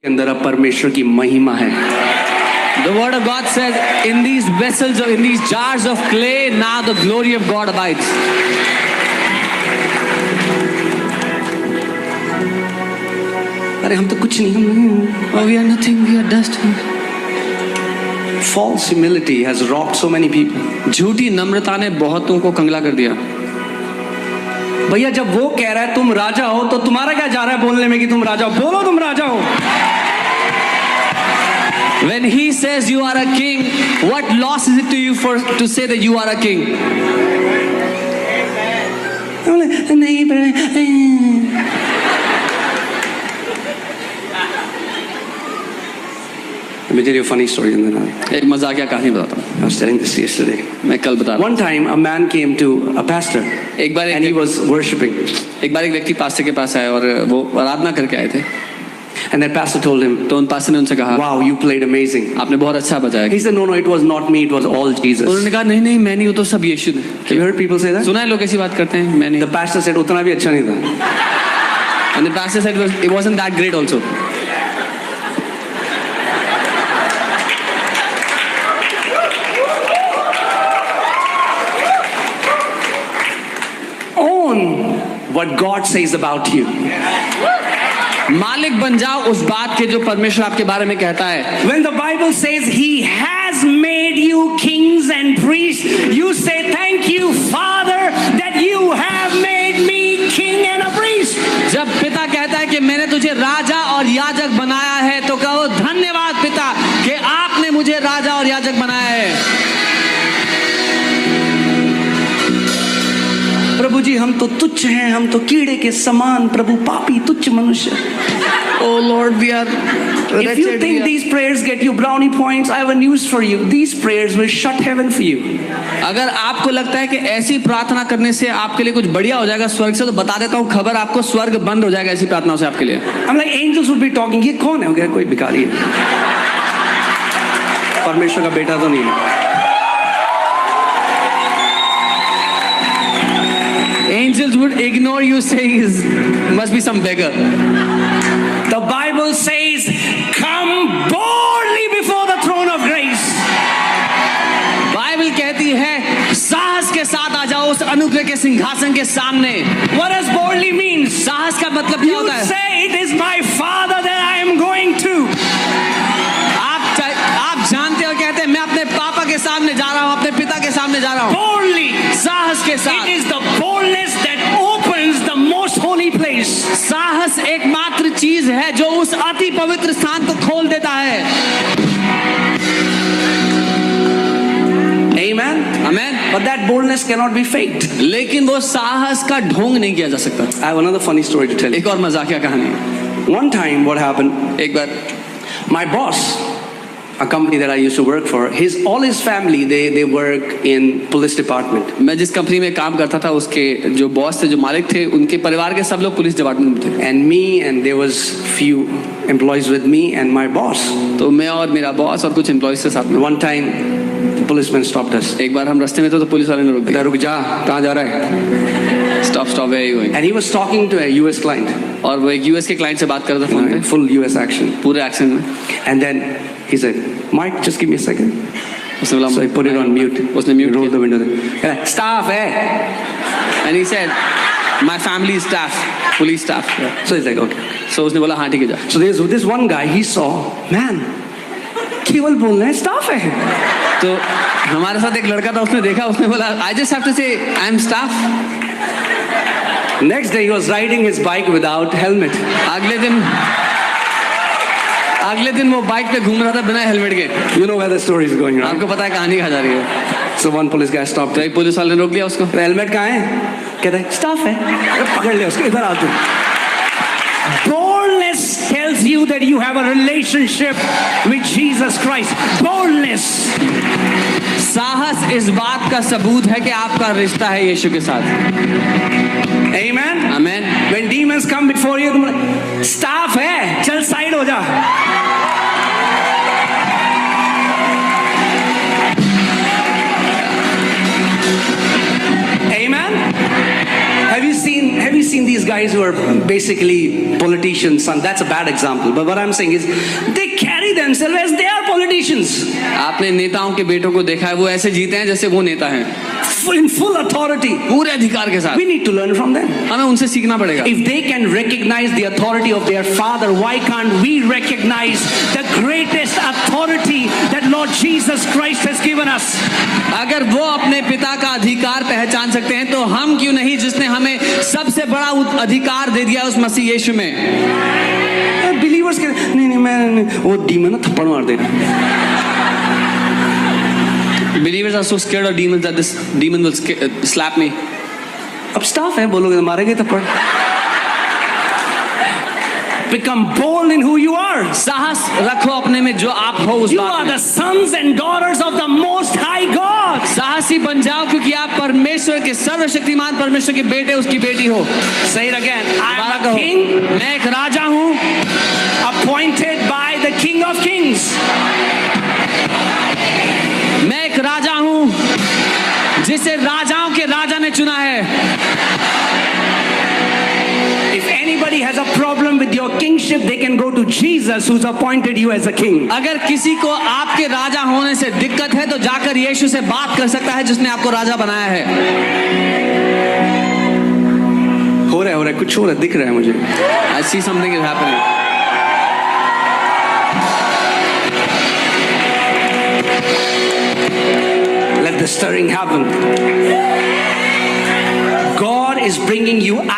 अंदर अब परमेश्वर की महिमा है. The word of God says, in these vessels, or in these jars of clay, now the glory of God abides. अरे हम तो कुछ नहीं, Oh, we are nothing, we are dust. false humility has rocked so many people. झूठी नम्रता ने बहुतों को कंगला कर दिया. भैया जब वो कह रहा है तुम राजा हो, तो तुम्हारा क्या जा रहा है बोलने में कि तुम राजा हो? बोलो तुम राजा हो. When he says you are a king, what loss is it to you to say that you are a king? नहीं, let me tell you a funny story. एक मजाकिया कहानी बताता हूँ. I was telling this yesterday. मैं कल बता रहा हूँ. One time a man came to a pastor एक बार and he was worshiping. एक व्यक्ति पास्टर के पास आए और वो आराधना करके आए थे. And that pastor told him, तो उन पास्टर ने उनसे कहा, wow, you played amazing. आपने बहुत अच्छा बजाया. He said, no, it was not me, it was all Jesus. उन्होंने कहा नहीं मैं नहीं हूँ, तो सब यीशु ने. Have you heard people say that? सुना है लोग ऐसी बात करते हैं, मैं नहीं. The pastor said, उतना भी अच्छा नहीं था. And the pastor said it wasn't that great also. Own what God says about you. मालिक बन जाओ उस बात के जो परमेश्वर आपके बारे में कहता है. When the Bible says He has made you kings and priests, you say, thank you, Father, that you have made me king and a priest. जब पिता कहता है कि मैंने तुझे राजा और याजक बनाया है, तो कहो धन्यवाद पिता कि आपने मुझे राजा और याजक बनाया है. प्रभु जी हम तो तुच्छ हैं, हम तो कीड़े के समान, प्रभु पापी तुच्छ मनुष्य. Oh Lord, we are If you think these prayers get you brownie points, I have a news for you. These prayers will shut heaven for you. अगर आपको लगता है कि ऐसी प्रार्थना करने से आपके लिए कुछ बढ़िया हो जाएगा स्वर्ग से, तो बता देता हूँ खबर, आपको स्वर्ग बंद हो जाएगा ऐसी प्रार्थनाओं से आपके लिए. I'm like angels would be talking. ये कौन है? कोई भिखारी है, परमेश्वर का बेटा तो नहीं है. Angels would ignore you saying must be some beggar. The Bible says, come boldly before the throne of grace. Bible कहती है साहस के साथ आ जाओ उस अनुग्रह के सिंहासन के सामने. What does boldly mean? साहस का मतलब क्या You होता है? say it is my Father that I am going to. आप जानते हो, कहते हैं मैं अपने पापा के सामने जा रहा हूँ, अपने पिता के सामने जा रहा हूँ. Boldly. साहस के साथ. It is the boldness that opens the most holy place. साहस एकमात्र चीज है जो उस अति पवित्र स्थान को खोल देता है. Amen. Amen. But that boldness cannot be faked. लेकिन वो साहस का ढोंग नहीं किया जा सकता. I have another funny story to tell you. एक और मजाकिया कहानी. One time what happened, एक बार my boss, a company that I used to work for, all his family, they work in police department. मैं जिस कंपनी में काम करता था उसके जो बॉस थे, जो मालिक थे, उनके परिवार के सब लोग पुलिस डिपार्टमेंट में थे. And me, and there was few employees with me and my boss. तो मैं और मेरा बॉस और कुछ एम्प्लॉइज के साथ में. One time the policeman stopped us. एक बार हम रास्ते में थे तो पुलिस वाले ने रोक दिया. रुक जा, कहाँ जा रहा है? Stop, where are you going? And he was talking to a US client. और वो एक यूएस के क्लाइंट से बात कर रहा था फोन पे. Full US action. पूरे एक्शन में. And then he said, Mike, just give me a second. उसने बोला, So I put it on mute. उसने mute rolled किया. the window. Staff, eh? And he said, my family is staff, police staff. So he's like, okay. So उसने बोला हाँ ठीक है जा. So there's this one guy, he saw, man, केवल बोलना है, staff है. तो हमारे साथ एक लड़का था, उसने देखा, उसने बोला I just have to say I am staff. Next day he was riding his bike without helmet. अगले दिन वो बाइक पे घूम रहा था बिना हेलमेट के. You know where the story is going, right? आपको पता है कहानी कहाँ जा रही है. So one police guy stopped. तो एक पुलिस वाले ने रोक लिया उसको. हेलमेट कहाँ है? कहता है स्टाफ है. पकड़ लिया उसको, इधर आ तू. Boldness tells you that you have a relationship with Jesus Christ. Boldness. साहस इस बात का सबूत है कि आपका रिश्ता है यीशु के साथ. Amen. Amen. When demons come before you, staff है, चल साइड हो जा. Amen. Have you seen these guys who are basically politicians, and that's a bad example. But what I'm saying is, they carry themselves as they are politicians, आपने नेताओं के बेटों को देखा है, वो ऐसे जीते हैं जैसे वो नेता हैं, in full authority. पूरे अधिकार के साथ. We need to learn from them. हमें उनसे सीखना पड़ेगा. If they can recognize the authority of their father, why can't we recognize the greatest authority that Lord Jesus Christ has given us? अगर वो अपने पिता का अधिकार पहचान सकते हैं तो हम क्यों नहीं, जिसने हमें सबसे बड़ा अधिकार दे दिया उस मसीह यीशु में. Believers के नहीं मैं वो demon ना थप्पड़ मार देना. Believers are so scared of demons that this demon will slap me. अब स्टाफ है, बोलोगे तो मारेंगे थप्पड़. Become bold in who you are. साहस रखो अपने में जो आप हो उस You बात are में. the sons and daughters of the Most High God. साहसी बन जाओ क्योंकि आप परमेश्वर के सर्वशक्तिमान परमेश्वर के बेटे, उसकी बेटी हो. Say it again. I am दोबारा a कहो. king, मैं एक राजा हूँ, appointed by the King of Kings. मैं एक राजा हूँ जिसे राजाओं के राजा ने चुना है. If anybody has a problem with your kingship, they can go to Jesus, who's appointed you as a king. अगर किसी को आपके राजा होने से दिक्कत है तो जाकर यीशु से बात कर सकता है जिसने आपको राजा बनाया है. हो रहा है कुछ हो रहा है, दिख रहा है मुझे. I see something is happening. Let the stirring happen. God is bringing you out.